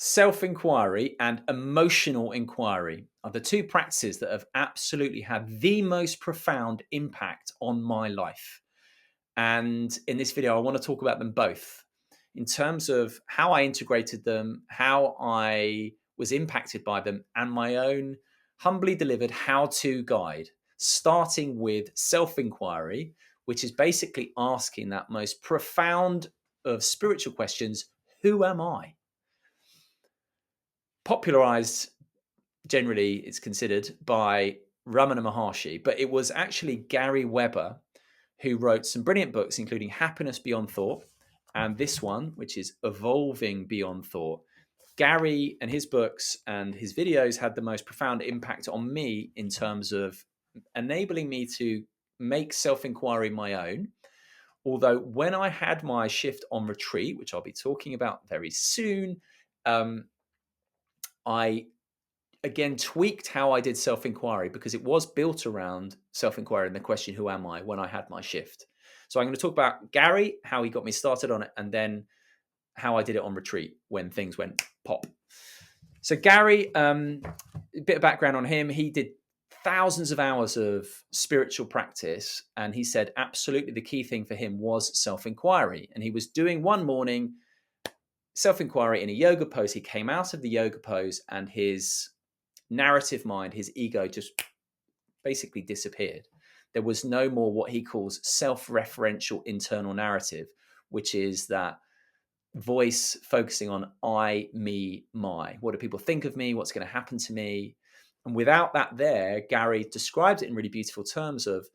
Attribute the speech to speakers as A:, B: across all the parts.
A: Self-inquiry and emotional inquiry are the two practices that have absolutely had the most profound impact on my life. And in this video, I want to talk about them both in terms of how I integrated them, how I was impacted by them, and my own humbly delivered how-to guide, starting with self-inquiry, which is basically asking that most profound of spiritual questions: who am I? Popularized, generally, it's considered, by Ramana Maharshi, but it was actually Gary Weber who wrote some brilliant books, including Happiness Beyond Thought and this one, which is Evolving Beyond Thought. Gary and his books and his videos had the most profound impact on me in terms of enabling me to make self-inquiry my own. Although when I had my shift on retreat, which I'll be talking about very soon, I again tweaked how I did self-inquiry because it was built around self-inquiry and the question, who am I, when I had my shift. So I'm going to talk about Gary, how he got me started on it, and then how I did it on retreat when things went pop. So Gary, a bit of background on him. He did thousands of hours of spiritual practice, and he said absolutely the key thing for him was self-inquiry. And he was doing one morning self-inquiry in a yoga pose. He came out of the yoga pose and his narrative mind, his ego, just basically disappeared. There was no more what he calls self-referential internal narrative, which is that voice focusing on I, me, my. What do people think of me? What's going to happen to me? And without that there, Gary describes it in really beautiful terms of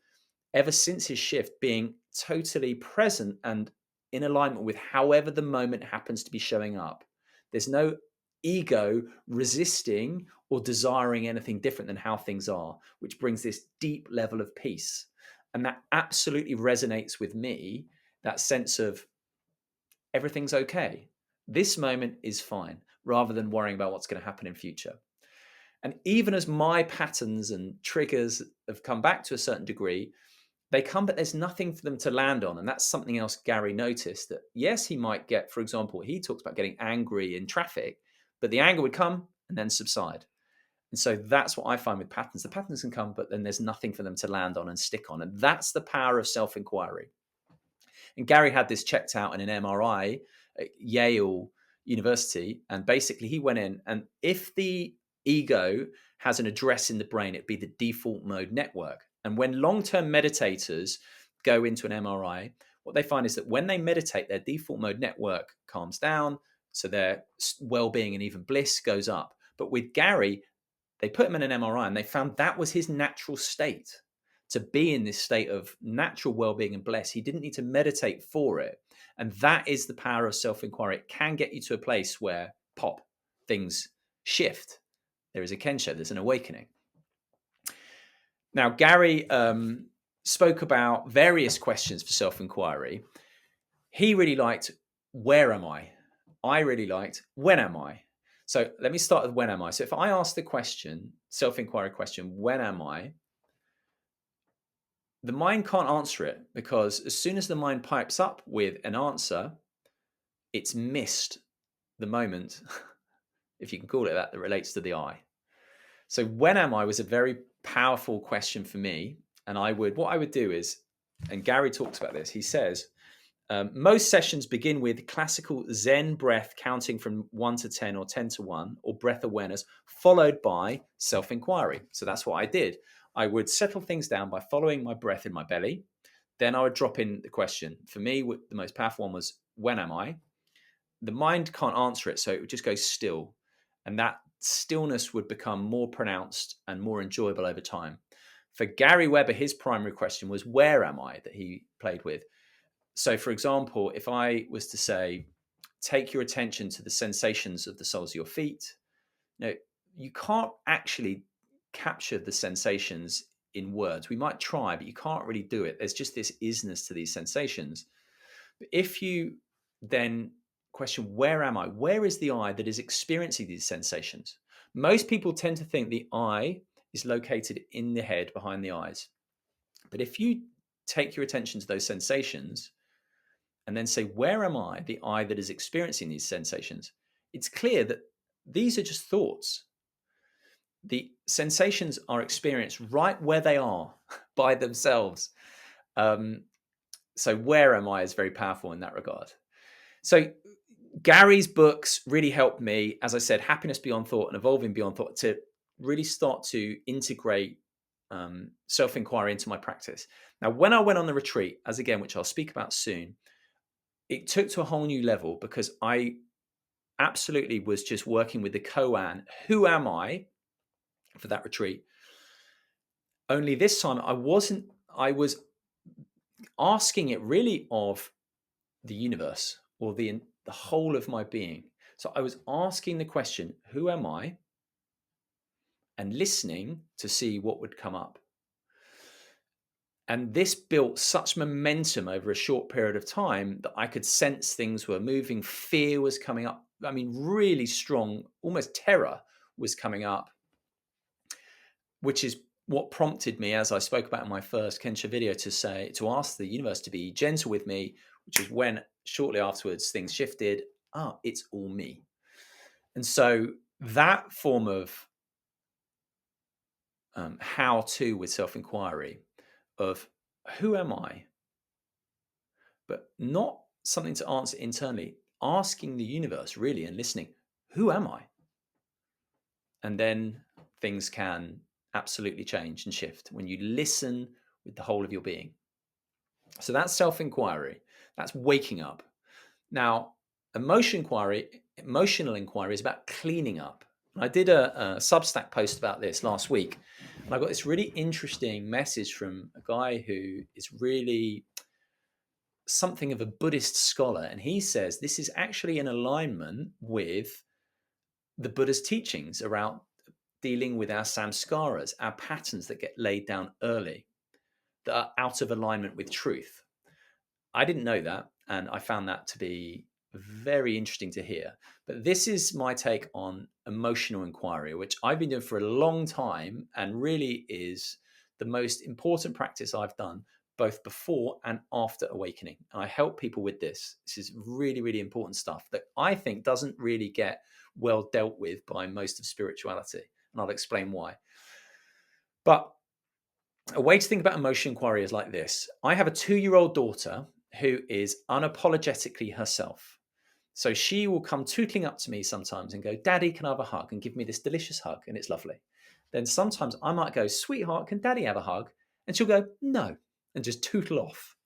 A: ever since his shift being totally present and in alignment with however the moment happens to be showing up. There's no ego resisting or desiring anything different than how things are, which brings this deep level of peace. And that absolutely resonates with me, that sense of everything's okay. This moment is fine, rather than worrying about what's going to happen in future. And even as my patterns and triggers have come back to a certain degree, they come, but there's nothing for them to land on. And that's something else Gary noticed, that yes, he might get, for example, he talks about getting angry in traffic, but the anger would come and then subside. And so that's what I find with patterns. The patterns can come, but then there's nothing for them to land on and stick on. And that's the power of self-inquiry. And Gary had this checked out in an MRI at Yale University. And basically he went in, and if the ego has an address in the brain, it'd be the default mode network. And when long-term meditators go into an MRI, what they find is that when they meditate, their default mode network calms down, so their well-being and even bliss goes up. But with Gary, they put him in an MRI and they found that was his natural state, to be in this state of natural well-being and bliss. He didn't need to meditate for it. And that is the power of self-inquiry. It can get you to a place where pop, things shift. There is a kensho, there's an awakening. Now, Gary spoke about various questions for self-inquiry. He really liked, where am I? I really liked, when am I? So let me start with when am I? So if I ask the question, self-inquiry question, when am I? The mind can't answer it, because as soon as the mind pipes up with an answer, it's missed the moment, if you can call it that, that relates to the I. So when am I was a very powerful question for me. And what I would do is, and Gary talks about this, he says, most sessions begin with classical Zen breath, counting from 1 to 10 or 10 to 1, or breath awareness, followed by self-inquiry. So that's what I did. I would settle things down by following my breath in my belly. Then I would drop in the question. For me, the most powerful one was, when am I? The mind can't answer it, so it would just go still. And that stillness would become more pronounced and more enjoyable over time. For Gary Weber, his primary question was, where am I, that he played with. So for example, if I was to say, take your attention to the sensations of the soles of your feet. Now, you can't actually capture the sensations in words. We might try, but you can't really do it. There's just this isness to these sensations. But if you then question, where am I? Where is the I that is experiencing these sensations? Most people tend to think the I is located in the head behind the eyes. But if you take your attention to those sensations and then say, where am I, the I that is experiencing these sensations? It's clear that these are just thoughts. The sensations are experienced right where they are by themselves. So where am I is very powerful in that regard. So Gary's books really helped me, as I said, Happiness Beyond Thought and Evolving Beyond Thought, to really start to integrate self-inquiry into my practice. Now, when I went on the retreat, as again, which I'll speak about soon, it took to a whole new level because I absolutely was just working with the koan, who am I, for that retreat. Only this time I was asking it really of the universe or the whole of my being. So I was asking the question, who am I? And listening to see what would come up. And this built such momentum over a short period of time that I could sense things were moving. Fear was coming up. I mean, really strong, almost terror was coming up, which is what prompted me, as I spoke about in my first Kensha video, to ask the universe to be gentle with me, which is when shortly afterwards things shifted. It's all me. And so that form of how to with self-inquiry of who am I, but not something to answer internally, asking the universe really and listening, who am I? And then things can absolutely change and shift when you listen with the whole of your being. So that's self-inquiry. That's waking up. Now, emotional inquiry is about cleaning up. And I did a Substack post about this last week. And I got this really interesting message from a guy who is really something of a Buddhist scholar. And he says this is actually in alignment with the Buddha's teachings around dealing with our samskaras, our patterns that get laid down early, that are out of alignment with truth. I didn't know that, and I found that to be very interesting to hear. But this is my take on emotional inquiry, which I've been doing for a long time and really is the most important practice I've done both before and after awakening. And I help people with this. This is really, really important stuff that I think doesn't really get well dealt with by most of spirituality. And I'll explain why. But a way to think about emotional inquiry is like this. I have a 2-year-old daughter who is unapologetically herself. So she will come tootling up to me sometimes and go, Daddy, can I have a hug? And give me this delicious hug. And it's lovely. Then sometimes I might go, sweetheart, can Daddy have a hug? And she'll go, no, and just tootle off.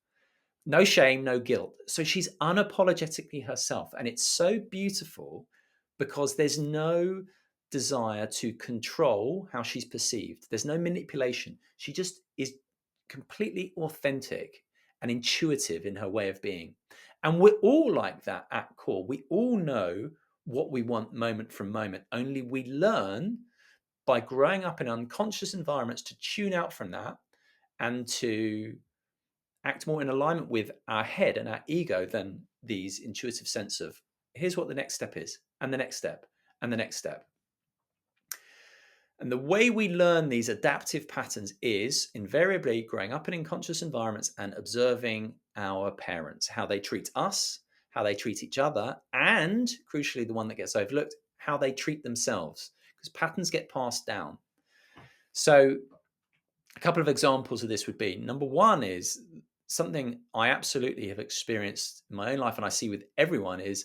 A: No shame, no guilt. So she's unapologetically herself. And it's so beautiful because there's no desire to control how she's perceived. There's no manipulation. She just is completely authentic and intuitive in her way of being. And we're all like that at core. We all know what we want moment from moment, only we learn by growing up in unconscious environments to tune out from that and to act more in alignment with our head and our ego than these intuitive sense of here's what the next step is, and the next step, and the next step. And the way we learn these adaptive patterns is invariably growing up in unconscious environments and observing our parents, how they treat us, how they treat each other, and crucially, the one that gets overlooked, how they treat themselves, because patterns get passed down. So a couple of examples of this would be, number one is something I absolutely have experienced in my own life and I see with everyone is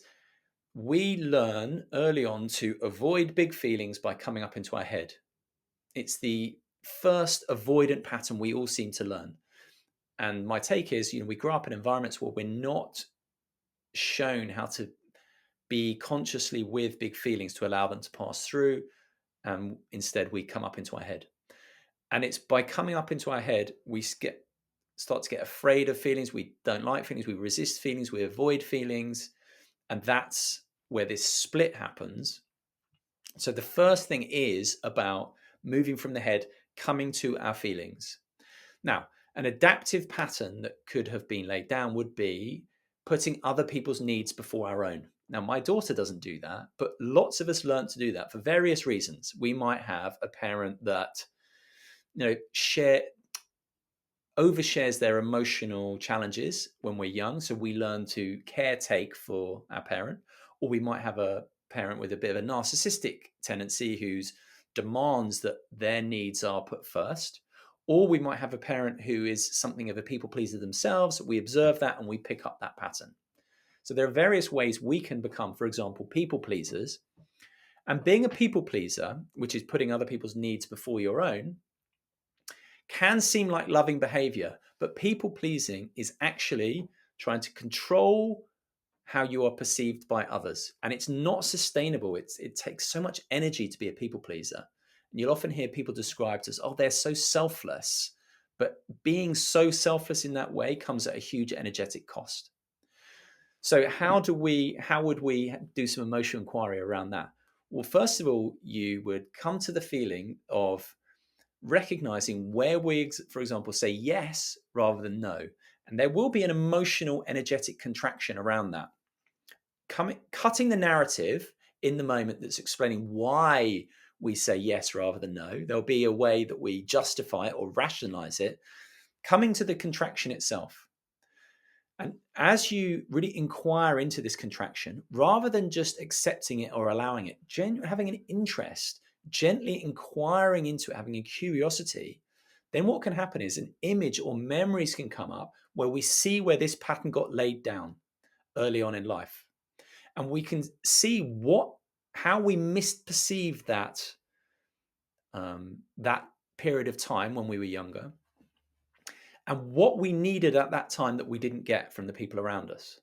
A: we learn early on to avoid big feelings by coming up into our head. It's the first avoidant pattern we all seem to learn. And my take is, we grow up in environments where we're not shown how to be consciously with big feelings to allow them to pass through. And instead we come up into our head. And it's by coming up into our head, we start to get afraid of feelings. We don't like feelings. We resist feelings. We avoid feelings. And that's where this split happens. So the first thing is about moving from the head, coming to our feelings. Now, an adaptive pattern that could have been laid down would be putting other people's needs before our own. Now, my daughter doesn't do that, but lots of us learn to do that for various reasons. We might have a parent that, overshares their emotional challenges when we're young. So we learn to caretake for our parent, or we might have a parent with a bit of a narcissistic tendency whose demands that their needs are put first. Or we might have a parent who is something of a people pleaser themselves. We observe that and we pick up that pattern. So there are various ways we can become, for example, people pleasers. And being a people pleaser, which is putting other people's needs before your own, can seem like loving behavior. But people pleasing is actually trying to control how you are perceived by others. And it's not sustainable. It takes so much energy to be a people pleaser. And you'll often hear people described as, oh, they're so selfless. But being so selfless in that way comes at a huge energetic cost. So how would we do some emotional inquiry around that? Well, first of all, you would come to the feeling of recognizing where we, for example, say yes rather than no. And there will be an emotional, energetic contraction around that. Cutting the narrative in the moment that's explaining why we say yes rather than no. There'll be a way that we justify it or rationalize it, coming to the contraction itself. And as you really inquire into this contraction, rather than just accepting it or allowing it, having an interest, gently inquiring into it, having a curiosity, then what can happen is an image or memories can come up where we see where this pattern got laid down early on in life. And we can see how we misperceived that, that period of time when we were younger, and what we needed at that time that we didn't get from the people around us.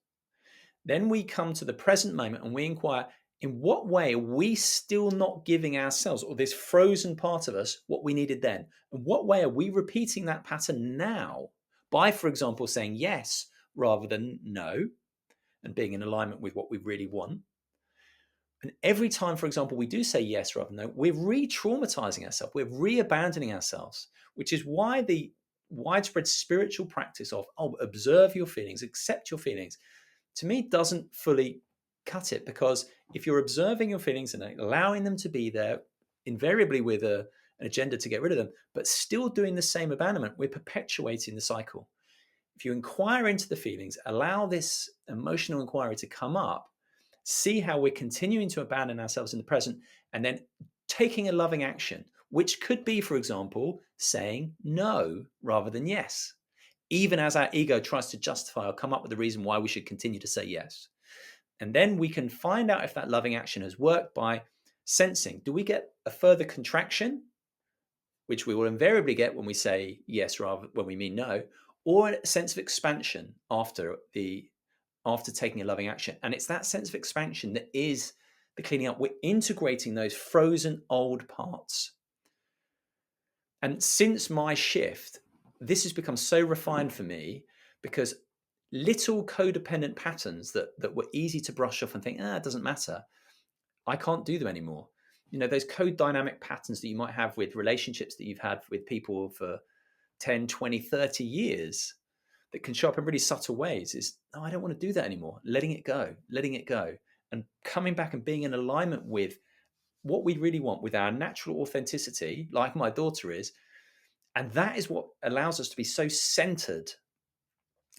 A: Then we come to the present moment and we inquire, in what way are we still not giving ourselves, or this frozen part of us, what we needed then? And what way are we repeating that pattern now by, for example, saying yes rather than no, and being in alignment with what we really want? And every time, for example, we do say yes rather than no, we're re-traumatizing ourselves, we're re-abandoning ourselves, which is why the widespread spiritual practice of, observe your feelings, accept your feelings, to me doesn't fully cut it. Because if you're observing your feelings and allowing them to be there, invariably with an agenda to get rid of them, but still doing the same abandonment, we're perpetuating the cycle. If you inquire into the feelings, allow this emotional inquiry to come up, see how we're continuing to abandon ourselves in the present, and then taking a loving action, which could be, for example, saying no rather than yes, even as our ego tries to justify or come up with a reason why we should continue to say yes. And then we can find out if that loving action has worked by sensing, do we get a further contraction, which we will invariably get when we say yes rather when we mean no, or a sense of expansion after taking a loving action. And it's that sense of expansion that is the cleaning up. We're integrating those frozen old parts. And since my shift, this has become so refined for me, because little codependent patterns that were easy to brush off and think, it doesn't matter, I can't do them anymore. Those code dynamic patterns that you might have with relationships that you've had with people for 10, 20, 30 years, that can show up in really subtle ways, is, I don't want to do that anymore. Letting it go, and coming back and being in alignment with what we really want, with our natural authenticity, like my daughter is. And that is what allows us to be so centered.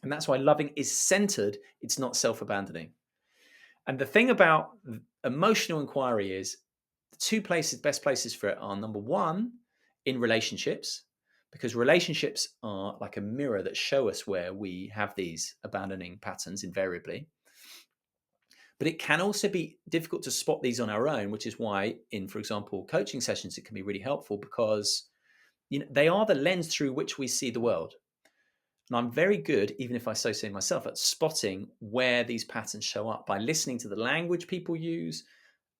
A: And that's why loving is centered. It's not self-abandoning. And the thing about emotional inquiry is the two best places for it are, number one, in relationships, because relationships are like a mirror that show us where we have these abandoning patterns invariably. But it can also be difficult to spot these on our own, which is why in, for example, coaching sessions, it can be really helpful, because they are the lens through which we see the world. And I'm very good, even if I so say myself, at spotting where these patterns show up by listening to the language people use,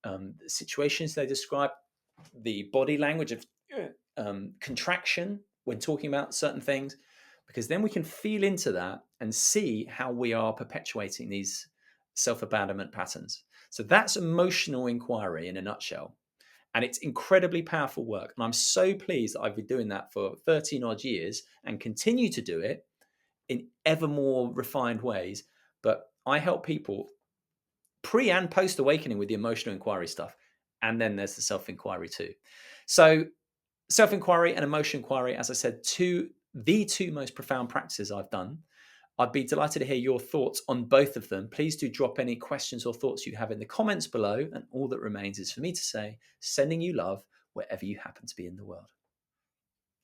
A: the situations they describe, the body language of contraction when talking about certain things, because then we can feel into that and see how we are perpetuating these self-abandonment patterns. So that's emotional inquiry in a nutshell. And it's incredibly powerful work. And I'm so pleased that I've been doing that for 13 odd years and continue to do it in ever more refined ways. But I help people pre and post awakening with the emotional inquiry stuff. And then there's the self-inquiry too. So self-inquiry and emotional inquiry, as I said, the two most profound practices I've done. I'd be delighted to hear your thoughts on both of them. Please do drop any questions or thoughts you have in the comments below. And all that remains is for me to say, sending you love wherever you happen to be in the world.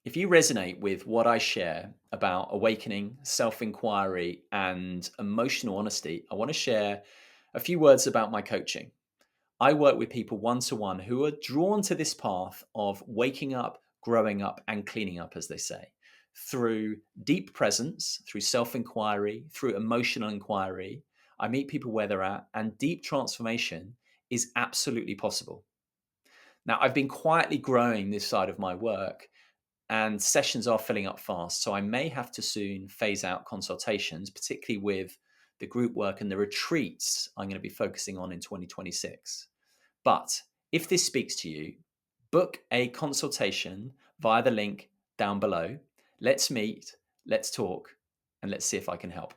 A: If you resonate with what I share about awakening, self inquiry, and emotional honesty, I want to share a few words about my coaching. I work with people one to one who are drawn to this path of waking up, growing up, and cleaning up, as they say, through deep presence, through self inquiry, through emotional inquiry. I meet people where they're at, and deep transformation is absolutely possible. Now, I've been quietly growing this side of my work, and sessions are filling up fast. So I may have to soon phase out consultations, particularly with the group work and the retreats I'm going to be focusing on in 2026. But if this speaks to you, book a consultation via the link down below. Let's meet, let's talk, and let's see if I can help.